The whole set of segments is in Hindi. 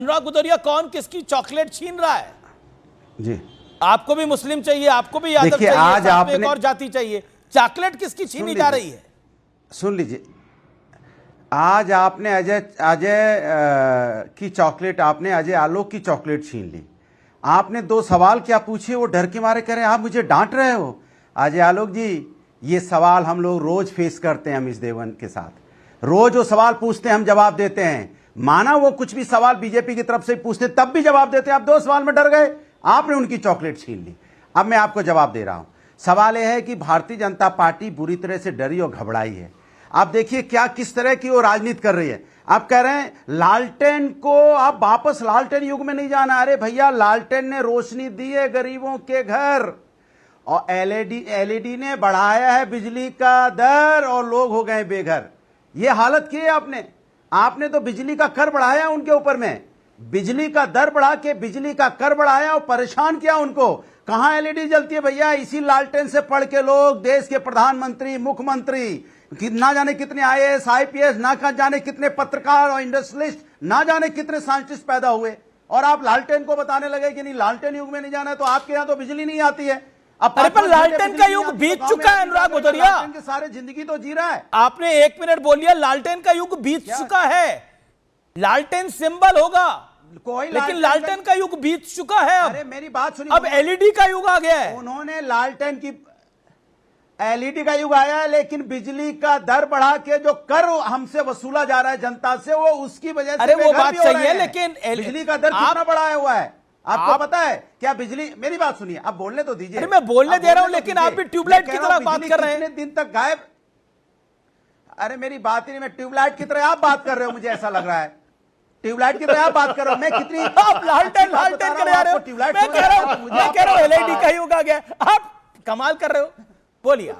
अनुराग भदौरिया, कौन किसकी चॉकलेट छीन रहा है? जी, आपको भी मुस्लिम चाहिए, आपको भी यादव चाहिए, आज साथ में आपने एक और जाति चाहिए। चॉकलेट किसकी छीनी जा रही है? सुन लीजिए, आज आपने अजय की चॉकलेट, आपने अजय आलोक की चॉकलेट छीन ली। आपने दो सवाल क्या पूछे, वो डर के मारे कह रहे हैं आप मुझे डांट रहे हो। अजय आलोक जी, ये सवाल हम लोग रोज फेस करते हैं अमीश देवन के साथ। रोज वो सवाल पूछते हैं, हम जवाब देते हैं। माना वो कुछ भी सवाल बीजेपी की तरफ से पूछते तब भी जवाब देते हैं। आप दो सवाल में डर गए, आपने उनकी चॉकलेट छीन ली। अब मैं आपको जवाब दे रहा हूं। सवाल यह है कि भारतीय जनता पार्टी बुरी तरह से डरी और घबराई है। आप देखिए क्या किस तरह की वो राजनीति कर रही है। आप कह रहे हैं लालटेन को, आप वापस लालटेन युग में नहीं जाना। अरे भैया, लालटेन ने रोशनी दी है गरीबों के घर, और एलईडी ने बढ़ाया है बिजली का दर और लोग हो गए बेघर। ये हालत की है आपने तो बिजली का कर बढ़ाया उनके ऊपर में, बिजली का दर बढ़ा के बिजली का कर बढ़ाया और परेशान किया उनको। कहां एलईडी जलती है भैया? इसी लालटेन से पढ़ के लोग देश के प्रधानमंत्री, मुख्यमंत्री, ना जाने कितने आईएएस, आईपीएस, ना जाने कितने पत्रकार और इंडस्ट्रियलिस्ट, ना जाने कितने साइंटिस्ट पैदा हुए। और आप लालटेन को बताने लगे कि नहीं लालटेन युग में नहीं जाना है, तो आपके यहां तो बिजली नहीं आती है। अरे पर लालटेन का युग बीत चुका है अनुराग भदौरिया। लालटेन के सारे जिंदगी तो जी रहा है। आपने 1 मिनट बोल लिया, लालटेन का युग बीत चुका है। लालटेन सिंबल होगा लेकिन लालटेन का युग बीत चुका है। अरे मेरी बात सुनिए, अब एलईडी का युग आ गया है। उन्होंने लालटेन की, एलईडी का युग आया है, लेकिन बिजली का दर बढ़ा के जो कर हमसे वसूला जा रहा है जनता से, वो उसकी वजह से। अरे वो बात सही है, लेकिन बिजली का दर कितना बढ़ाया हुआ है आपको पता है क्या? बिजली, मेरी बात सुनिए, आप बोलने तो दीजिए। अरे मैं बोलने दे रहा हूं, लेकिन आप भी ट्यूबलाइट की तरह बात कर रहे हैं। कितने दिन तक गायब? अरे मेरी बात ही नहीं, मैं ट्यूबलाइट की तरह आप बात कर रहे हो, मुझे ऐसा लग रहा है ट्यूबलाइट की तरह आप बात कर रहे हो। मैं कितनी आप लालटेन कर रहे हो, मैं कह रहा हूं एलईडी का युग आ गया। आप कमाल कर रहे हो, बोलिए।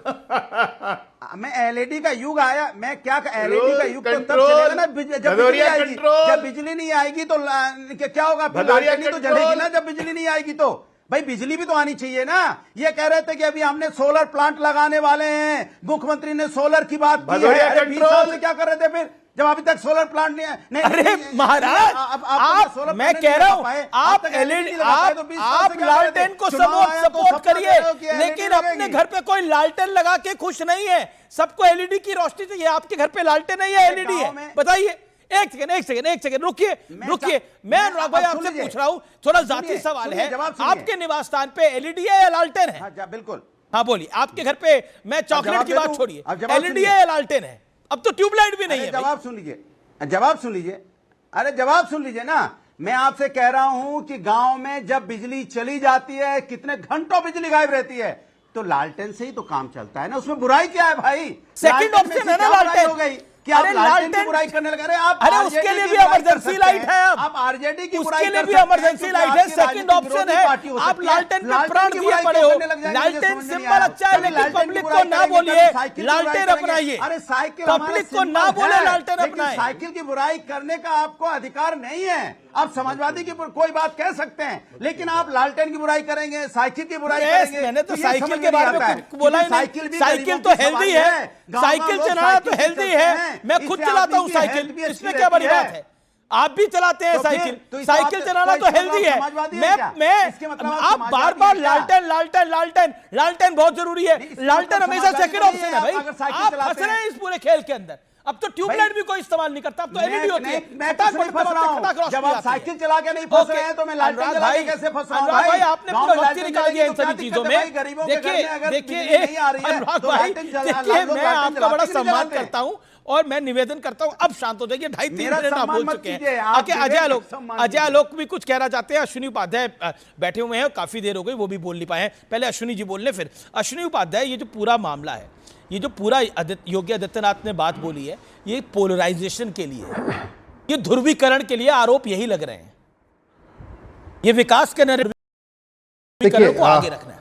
मैं एलईडी का युग आया, मैं क्या एलईडी का युग तो तब चलेगा ना जब बिजली आएगी। जब बिजली नहीं आएगी तो क्या होगा? फिर लालटेन तो जलेगी ना जब बिजली नहीं आएगी। तो भाई बिजली भी तो आनी चाहिए ना। ये कह रहे थे कि अभी हमने सोलर प्लांट लगाने वाले हैं, मुख्यमंत्री ने सोलर की बात की है। अरे 20 साल से क्या कर रहे थे फिर, जब अभी तक सोलर प्लांट नहीं? अरे महाराज, आप मैं कह रहा हूं, आप एलईडी, आप लालटेन को सपोर्ट करिए, लेकिन अपने घर पे कोई लालटेन लगा के खुश नहीं है। सबको एलईडी की रोशनी चाहिए। आपके घर पे लालटेन नहीं है, एलईडी है? बताइए। एक सेकंड रुकिए। मैं अनुराग भाई आपसे पूछ रहा हूं, थोड़ा जाती सवाल है। आपके निवास स्थान पे एलईडी है या लालटेन है? बिल्कुल। हाँ बोलिए। आपके घर पे, मैं चॉकलेट की बात छोड़िए, एलईडी है या लालटेन है? अब तो ट्यूबलाइट भी नहीं है। जवाब सुन लीजिए। अरे जवाब सुन लीजिए ना। मैं आपसे कह रहा हूं कि गांव में जब बिजली चली जाती है, कितने घंटों बिजली गायब रहती है, तो लालटेन से ही तो काम चलता है ना। उसमें बुराई क्या है भाई? सेकंड ऑप्शन है ना लालटेन। हो गई कि आप लालटेन की बुराई करने लगे। अरे उसके लिए भी इमरजेंसी लाइट है। आप आरजेडी की बुराई उसके लिए भी इमरजेंसी लाइट है। सेकंड ऑप्शन है, आप लालटेन पे प्राण दिए पड़े हो। लालटेन सिंबल अच्छा है, लेकिन पब्लिक को ना बोलिए लालटेन अपनाइए। अरे साइकिल, पब्लिक को ना बोले लालटेन अपनाइए। साइकिल की बुराई करने का आपको अधिकार नहीं है। आप समाजवादी की कोई बात कह सकते हैं, लेकिन आप लालटेन की बुराई करेंगे, साइकिल की बुराई करेंगे। मैंने तो साइकिल के बारे में कुछ बोला ही नहीं। साइकिल तो हेल्दी है, साइकिल चलाना तो हेल्दी है। मैं खुद चलाता हूं साइकिल, इसमें क्या बड़ी बात है? आप भी चलाते हैं साइकिल, साइकिल चलाना तो हेल्दी है। आप बार बार लालटेन बहुत जरूरी है। लालटेन हमेशा सेकंड ऑप्शन है भाई। आप फंस रहे हैं इस पूरे खेल के अंदर। अब तो ट्यूबलाइट भी कोई इस्तेमाल नहीं करता, अब तो एलईडी होती है। जब आप साइकिल चला के नहीं फंस रहे हैं तो मैं लालटेन चला के कैसे फंस रहा हूं भाई? आपने पूरा वक्त निकाल दिया इन सभी चीजों में। देखिए अनुराग भाई, देखिए मैं आपका बड़ा सम्मान करता हूं और मैं निवेदन करता हूं, अब शांत हो जाइए। 2.5-3 मिनट आप बोल चुके हैं। आके अजय आलोक भी कुछ कहना चाहते हैं। अश्विनी उपाध्याय बैठे हुए हैं, काफी देर हो गई, वो भी बोल नहीं पाए हैं। पहले अश्विनी जी बोल लें, फिर अश्विनी उपाध्याय। ये जो पूरा मामला है, ये जो पूरा योगी आदित्यनाथ ने बात बोली है, ये पोलराइजेशन के लिए, ये ध्रुवीकरण के लिए आरोप यही लग रहे हैं। ये विकास के ध्रुवीकरण को आगे रखना है।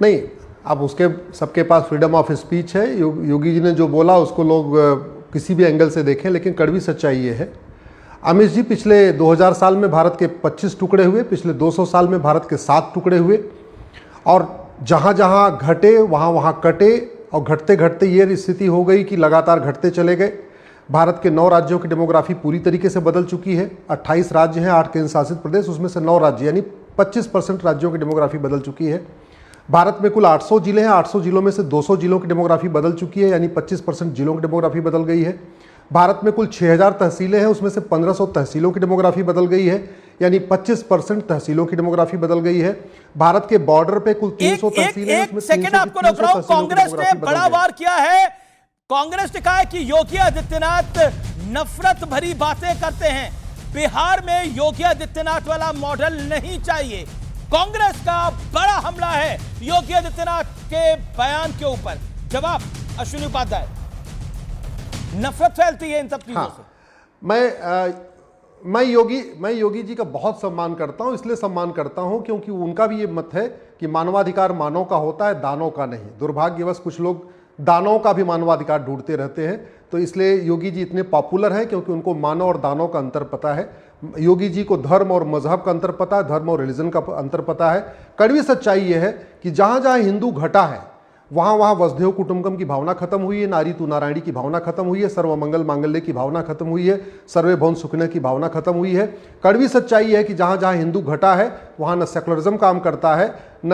नहीं, अब उसके सबके पास फ्रीडम ऑफ स्पीच है। योगी जी ने जो बोला उसको लोग किसी भी एंगल से देखें, लेकिन कड़वी सच्चाई ये है, अमीश जी, पिछले 2000 साल में भारत के 25 टुकड़े हुए, पिछले 200 साल में भारत के 7 टुकड़े हुए, और जहाँ जहाँ घटे वहाँ वहाँ कटे, और घटते घटते ये स्थिति हो गई कि लगातार घटते चले गए। भारत के 9 राज्यों की डेमोग्राफी पूरी तरीके से बदल चुकी है। 28 राज्य हैं, 8 केंद्र शासित प्रदेश, उसमें से 9 राज्य यानी 25% राज्यों की डेमोग्राफी बदल चुकी है। भारत में कुल 800 जिले हैं, 800 जिलों में से 200 जिलों की डेमोग्राफी बदल चुकी है, यानी 25% जिलों की डेमोग्राफी बदल गई है। भारत में कुल 6000 तहसीलें हैं, उसमें से 1500 तहसीलों की डेमोग्राफी बदल गई है, यानी 25% तहसीलों की डेमोग्राफी बदल गई है। भारत के बॉर्डर पे कुल 300 तहसीलें हैं, एक सेकंड आपको रोक रहा हूं। कांग्रेस ने बड़ा वार किया है। कांग्रेस ने कहा है कि योगी आदित्यनाथ नफरत भरी बातें करते हैं, बिहार में योगी आदित्यनाथ वाला मॉडल नहीं चाहिए। कांग्रेस का बड़ा हमला है योगी आदित्यनाथ के बयान के ऊपर। जवाब अश्विनी उपाध्याय, नफरत फैलती है इन सब चीजों से। मैं योगी जी का बहुत सम्मान करता हूं, इसलिए सम्मान करता हूं क्योंकि उनका भी ये मत है कि मानवाधिकार मानव का होता है, दानों का नहीं। दुर्भाग्यवश कुछ लोग दानों का भी मानवाधिकार ढूंढते रहते हैं, तो इसलिए योगी जी इतने पॉपुलर हैं क्योंकि उनको मानव और दानों का अंतर पता है। योगी जी को धर्म और मजहब का अंतर पता है, धर्म और रिलीजन का अंतर पता है। कड़वी सच्चाई ये है कि जहां जहां हिंदू घटा है वहां वहां वसुधैव कुटुंबकम की भावना खत्म हुई है, नारी तू नारायणी की भावना खत्म हुई है, सर्वमंगल मांगल्य की भावना खत्म हुई है, सर्वे भवन सुखने की भावना खत्म हुई है। कड़वी सच्चाई है कि जहां जहां हिंदू घटा है वहां न सेकुलरिज्म काम करता है, न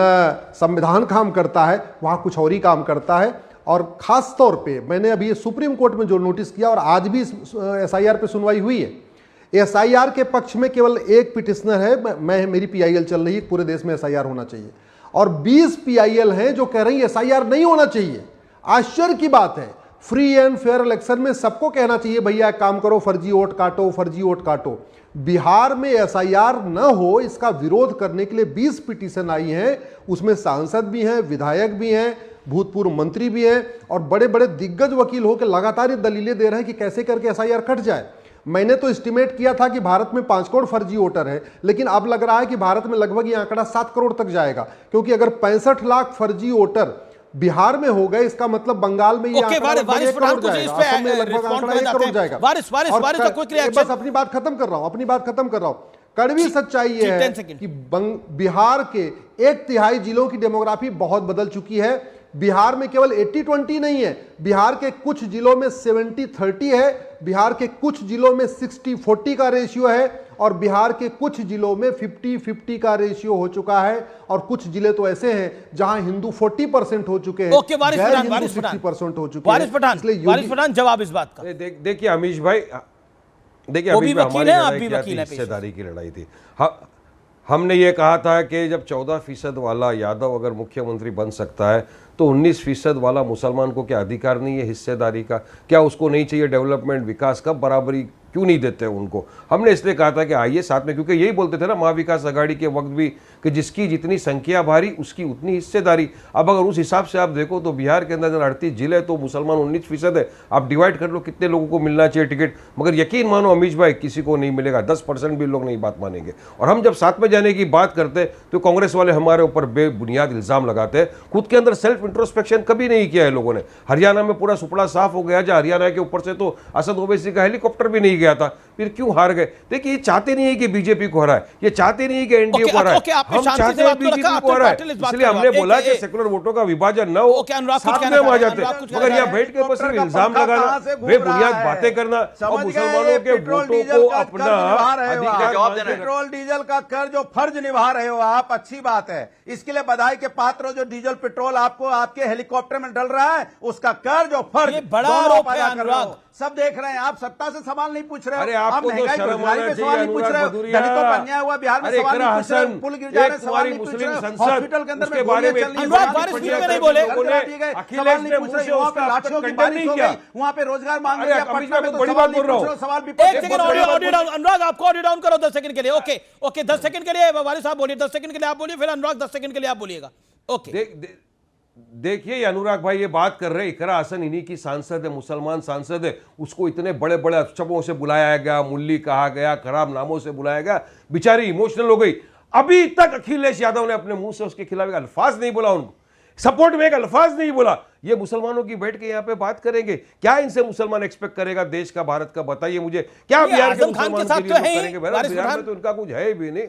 संविधान काम करता है, वहां कुछ और ही काम करता है। और खास तौर पे मैंने अभी ये सुप्रीम कोर्ट में जो नोटिस किया, और आज भी SIR पे सुनवाई हुई है, SIR के पक्ष में केवल एक पिटिशनर है, मेरी PIL चल रही है, पूरे देश में SIR होना चाहिए, और 20 PIL हैं जो कह रही है SIR नहीं होना चाहिए। आश्चर्य की बात है, फ्री एंड फेयर इलेक्शन में सबको कहना चाहिए भैया एक काम करो, फर्जी वोट काटो, फर्जी वोट काटो। बिहार में SIR न हो इसका विरोध करने के लिए 20 पिटीशन आई हैं, उसमें सांसद भी हैं, विधायक भी हैं, भूतपूर्व मंत्री भी हैं, और बड़े बड़े दिग्गज वकील होकर लगातार ये दलीलें दे रहे हैं कि कैसे करके SIR कट जाए। मैंने तो एस्टिमेट किया था कि भारत में 5 करोड़ फर्जी वोटर है, लेकिन अब लग रहा है कि भारत में लगभग ये आंकड़ा 7 करोड़ तक जाएगा, क्योंकि अगर 65 लाख फर्जी वोटर बिहार में हो गए, इसका मतलब बंगाल में ये आंकड़ा लगभग 1 करोड़ जाएगा, असम में लगभग आंकड़ा 1 करोड़ जाएगा। बस अपनी बात खत्म कर रहा हूं, कड़वी सच्चाई ये है कि बिहार के 1/3 जिलों की डेमोग्राफी बहुत बदल चुकी है। बिहार में केवल 80-20 नहीं है, बिहार के कुछ जिलों में 70-30 है, बिहार के कुछ जिलों में 60-40 का रेशियो है, और बिहार के कुछ जिलों में 50-50 का रेशियो हो चुका है, और कुछ जिले तो ऐसे हैं जहां हिंदू 40% हो चुके हैं, गैर हिंदू 60% हो चुके हैं। वारिस पठान जवाब इस बात का। देखिए अमीश भाई, देखिए अभी हमारी हिस्सेदारी की लड़ाई थी। हमने ये कहा था कि जब 14% वाला यादव अगर मुख्यमंत्री बन सकता है तो 19% वाला मुसलमान को क्या अधिकार नहीं है हिस्सेदारी का? क्या उसको नहीं चाहिए डेवलपमेंट, विकास का? बराबरी क्यों नहीं देते उनको? हमने इसलिए कहा था कि आइए साथ में, क्योंकि यही बोलते थे ना महाविकास आघाड़ी के वक्त भी कि जिसकी जितनी संख्या भारी उसकी उतनी हिस्सेदारी। अब अगर उस हिसाब से आप देखो तो बिहार के अंदर 38 जिले तो मुसलमान 19% है, आप डिवाइड कर लो कितने लोगों को मिलना चाहिए टिकट, मगर यकीन मानो अमीश भाई किसी को नहीं मिलेगा, 10% भी लोग नहीं बात मानेंगे। और हम जब साथ में जाने की बात करते तो कांग्रेस वाले हमारे ऊपर बेबुनियाद इल्जाम लगाते हैं। खुद के अंदर सेल्फ इंट्रोस्पेक्शन कभी नहीं किया है लोगों ने। हरियाणा में पूरा सुपड़ा साफ हो गया, जहाँ हरियाणा के ऊपर से तो असद ओवैसी का हेलीकॉप्टर भी नहीं गया था, फिर क्यों हार गए? देखिए ये चाहते नहीं है कि बीजेपी को हराए, ये चाहते नहीं है कि एनडीए को हराए, हम चाहते हैं बीजेपी को हराए। इसलिए हमने बोला कि सेकुलर वोटों का विभाजन न हो, साथ में आ जाते। मगर यहाँ बैठ के बस इल्जाम लगाना, बेबुनियाद बातें करना और मुसलमानों के वोटों को अपना पेट्रोल डीजल का कर जो फर्ज निभा रहे हो आप, अच्छी बात है, इसके लिए बधाई के पात्र हो। जो डीजल पेट्रोल आपको आपके हेलीकॉप्टर में डल रहा है उसका कर जो फर्ज बड़ा आरोप है अनुराग, सब देख रहे हैं। आप सत्ता से सवाल नहीं पूछ रहे हो, अरे आपको तो शर्म आना चाहिए। सवाल नहीं पूछ रहे हो, दलितों पर अन्याय हुआ बिहार में सवाल नहीं पूछ रहे हो, पुल गिर जा रहे सवाल नहीं पूछ रहे हो, हॉस्पिटल के अंदर में गोलियां चल रही अनुराग वारिस बीच में नहीं बोले, सवाल नहीं पूछ रहे, वहां पे लाठियों की बारिश हो गई, वहां पे रोजगार मांग रहे हैं, पटना में तो बड़ी बात बोल रहा हूं। सवाल भी एक सेकंड ऑडियो डाउन, अनुराग आपको ऑडियो डाउन करो 10 सेकंड के लिए। ओके 10 सेकंड के लिए वारिस साहब बोलिए, 10 सेकंड के लिए आप बोलिए, फिर अनुराग 10 सेकंड के लिए आप बोलिएगा। ओके देखिए अनुराग भाई ये बात कर रहे, इकरा हसन इन्हीं की सांसद है, मुसलमान सांसद है, उसको इतने बड़े बड़े अक्षरों से बुलाया गया, मुल्ली कहा गया, खराब नामों से बुलाया गया, बेचारी इमोशनल हो गई। अभी तक अखिलेश यादव ने अपने मुंह से उसके खिलाफ एक अल्फाज नहीं बोला, उनको सपोर्ट में एक अल्फाज नहीं बोला। ये मुसलमानों की बैठ के यहाँ पे बात करेंगे, क्या इनसे मुसलमान एक्सपेक्ट करेगा देश का, भारत का? बताइए मुझे, क्या बिहार के मुसलमान के लिए करेंगे? बिहार में तो उनका कुछ है भी नहीं।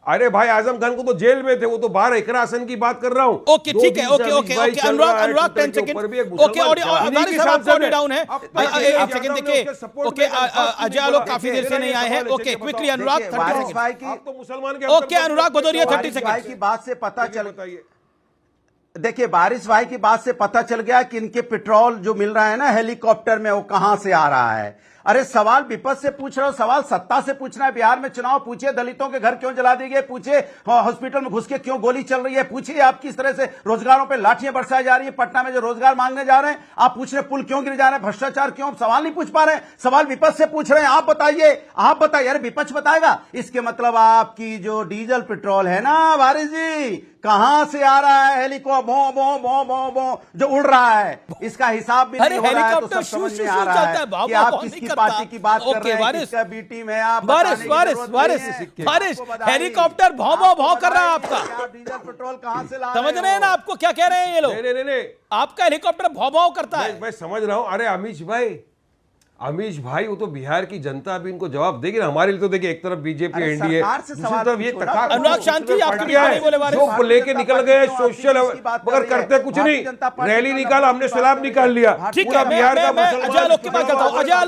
अरे भाई आजम खान को तो जेल में थे, वो तो बाहर इकरा हसन की बात कर रहा हूँ। ओके ठीक है, ओके ओके ओके अनुराग 10 सेकंड, ओके ऑडियो वारिस साहब आपका ऑडियो डाउन है, एक सेकंड देखिए, ओके अजय आलोक काफी देर से नहीं आए हैं, ओके क्विकली अनुराग 30 सेकंड, आप तो मुसलमान के ओके अनुराग भदौरिया 30 वारिस भाई सेकंड। की बात से पता चल बताइए। देखिए वारिस भाई की बात से पता चल गया कि इनके पेट्रोल जो मिल रहा है ना हेलीकॉप्टर में, वो कहां से आ रहा है। अरे सवाल विपक्ष से पूछ रहे हो, सवाल सत्ता से पूछना है। बिहार में चुनाव, पूछिए दलितों के घर क्यों जला दिए गए, पूछिए हॉस्पिटल में घुस के क्यों गोली चल रही है, पूछिए आप किस तरह से रोजगारों पे लाठियां बरसाई जा रही है। पटना में जो रोजगार मांगने जा रहे हैं, आप पूछ रहे पुल क्यों गिर जा रहे हैं, भ्रष्टाचार क्यों, सवाल नहीं पूछ पा रहे हैं। सवाल विपक्ष से पूछ रहे हैं, आप बताइए, आप बताइए। अरे विपक्ष बताएगा, इसके मतलब आपकी जो डीजल पेट्रोल है ना वारिस जी, कहां से आ रहा है, हेलीकॉप्टर भो भो भो भो भो जो उड़ रहा है, इसका हिसाब भी नहीं हो रहा है। तो सब समझ में आ रहा है कि आप किसकी पार्टी की बात कर रहे हैं, किसका बी टीम है। आप वारिस हेलीकॉप्टर भौ भौ भौ कर रहा है आपका, आप डीजल पेट्रोल कहां से ला रहे समझ रहे हैं ना आपको क्या कह रहे हैं ये लोग, नहीं, आपका हेलीकॉप्टर भौ भौ करता है। मैं समझ रहा हूं। अरे अमीश भाई वो तो बिहार की जनता भी इनको जवाब देगी ना। हमारे लिए तो देखिए एक तरफ बीजेपी एनडीए, दूसरी तरफ ये अनुराग शांति आपकी नहीं बोले वारिस, जो लेके निकल गए सोशल, मगर करते कुछ नहीं। रैली निकाला हमने, सैलाब निकाल लिया ठीक पूरा है। बिहार का मैं अजय आलोक की बात करता हूं, अजय आलोक